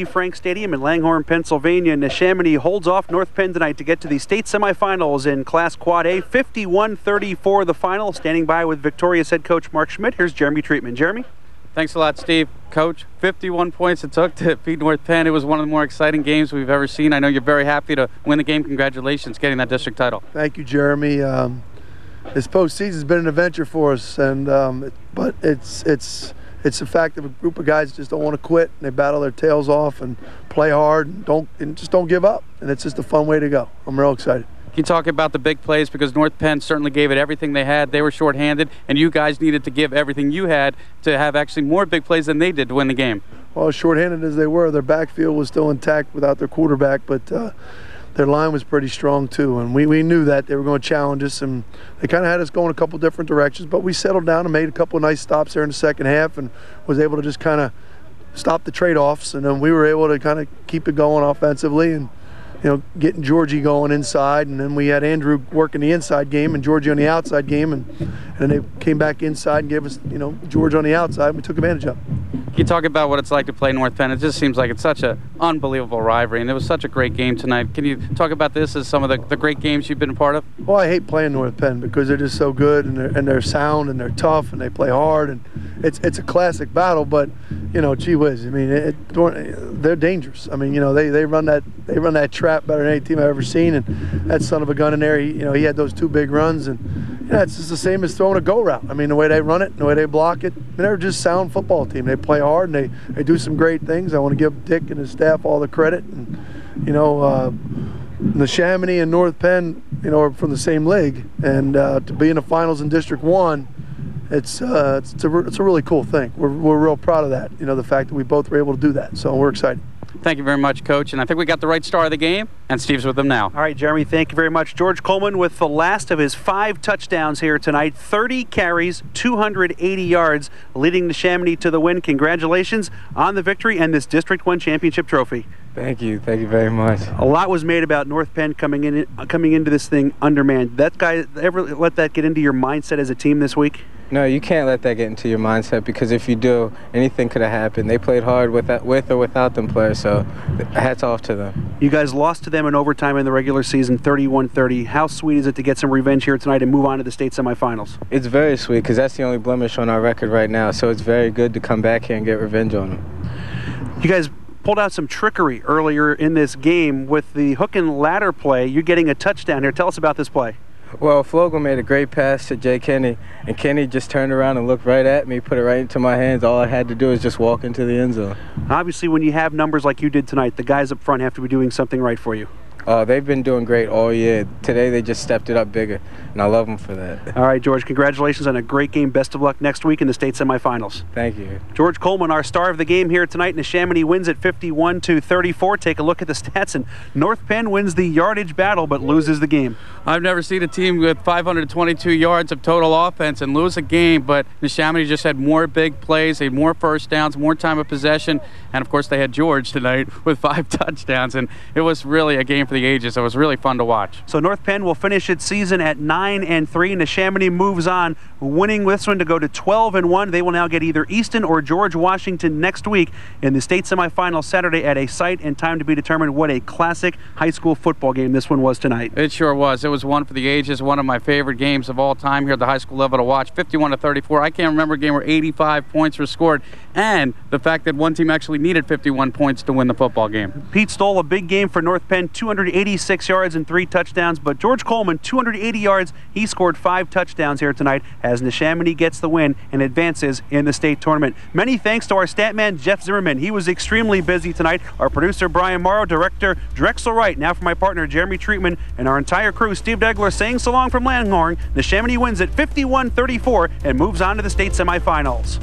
Frank Stadium in Langhorne, Pennsylvania. Neshaminy holds off North Penn tonight to get to the state semifinals in Class Quad A. 51-34 the final. Standing by with Victoria's head coach Mark Schmidt. Here's Jeremy Treatman. Jeremy? Thanks a lot, Steve. Coach, 51 points it took to beat North Penn. It was one of the more exciting games we've ever seen. I know you're very happy to win the game. Congratulations getting that district title. Thank you, Jeremy. This postseason's been an adventure for us, and but it's the fact that a group of guys just don't want to quit, and they battle their tails off and play hard and just don't give up. And it's just a fun way to go. I'm real excited. Can you talk about the big plays? Because North Penn certainly gave it everything they had. They were shorthanded, and you guys needed to give everything you had to have actually more big plays than they did to win the game. Well, as shorthanded as they were, their backfield was still intact without their quarterback, but their line was pretty strong too, and we knew that they were going to challenge us, and they kind of had us going a couple different directions, but we settled down and made a couple of nice stops there in the second half and was able to just kind of stop the trade-offs, and then we were able to kind of keep it going offensively and, you know, getting Georgie going inside, and then we had Andrew working the inside game and Georgie on the outside game, and they came back inside and gave us, you know, George on the outside, and we took advantage of it. Can you talk about what it's like to play North Penn? It just seems like it's such an unbelievable rivalry, and it was such a great game tonight. Can you talk about this as some of the great games you've been a part of? Well, I hate playing North Penn because they're just so good, and they're sound, and they're tough, and they play hard, and it's a classic battle. But you know, gee whiz, I mean, they're dangerous. I mean, you know, they run that trap better than any team I've ever seen, and that son of a gun in there, he had those two big runs, and yeah, it's just the same as throwing a go route. I mean, the way they run it, and the way they block it, they're just sound football team. They play hard, and they do some great things. I want to give Dick and his staff all the credit, and you know, Neshaminy and North Penn, you know, are from the same league, and to be in the finals in District 1, it's a really cool thing. We're real proud of that. You know, the fact that we both were able to do that. So we're excited. Thank you very much, Coach. And I think we got the right star of the game, and Steve's with them now. All right, Jeremy, thank you very much. George Coleman with the last of his 5 touchdowns here tonight. 30 carries, 280 yards, leading Neshaminy to the win. Congratulations on the victory and this District 1 championship trophy. Thank you very much. A lot was made about North Penn coming into this thing undermanned. That guy, ever let that get into your mindset as a team this week? No, you can't let that get into your mindset, because if you do, anything could have happened. They played hard with or without them players, so hats off to them. You guys lost to them in overtime in the regular season, 31-30. How sweet is it to get some revenge here tonight and move on to the state semifinals? It's very sweet, because that's the only blemish on our record right now, so it's very good to come back here and get revenge on them. You guys pulled out some trickery earlier in this game with the hook and ladder play. You're getting a touchdown here. Tell us about this play. Well, Flogel made a great pass to Jay Kenny, and Kenny just turned around and looked right at me, put it right into my hands. All I had to do is just walk into the end zone. Obviously, when you have numbers like you did tonight, the guys up front have to be doing something right for you. They've been doing great all year. Today they just stepped it up bigger, and I love them for that. All right, George, congratulations on a great game. Best of luck next week in the state semifinals. Thank you. George Coleman, our star of the game here tonight. Neshaminy wins at 51-34. Take a look at the stats, and North Penn wins the yardage battle but loses the game. I've never seen a team with 522 yards of total offense and lose a game, but Neshaminy just had more big plays, they had more first downs, more time of possession, and of course they had George tonight with 5 touchdowns, and it was really a game for the ages. It was really fun to watch. So North Penn will finish its season at 9-3. Neshaminy moves on, winning this one to go to 12-1. They will now get either Easton or George Washington next week in the state semifinal Saturday at a site and time to be determined. What a classic high school football game this one was tonight. It sure was. It was one for the ages, one of my favorite games of all time here at the high school level to watch. 51-34. I can't remember a game where 85 points were scored, and the fact that one team actually needed 51 points to win the football game. Pete Stoll, a big game for North Penn, 286 yards and 3 touchdowns, but George Coleman, 280 yards. He scored 5 touchdowns here tonight as Neshaminy gets the win and advances in the state tournament. Many thanks to our stat man, Jeff Zimmerman. He was extremely busy tonight. Our producer, Brian Morrow, director, Drexel Wright. Now for my partner, Jeremy Treatman, and our entire crew, Steve Degler saying so long from Langhorne. Neshaminy wins at 51-34 and moves on to the state semifinals.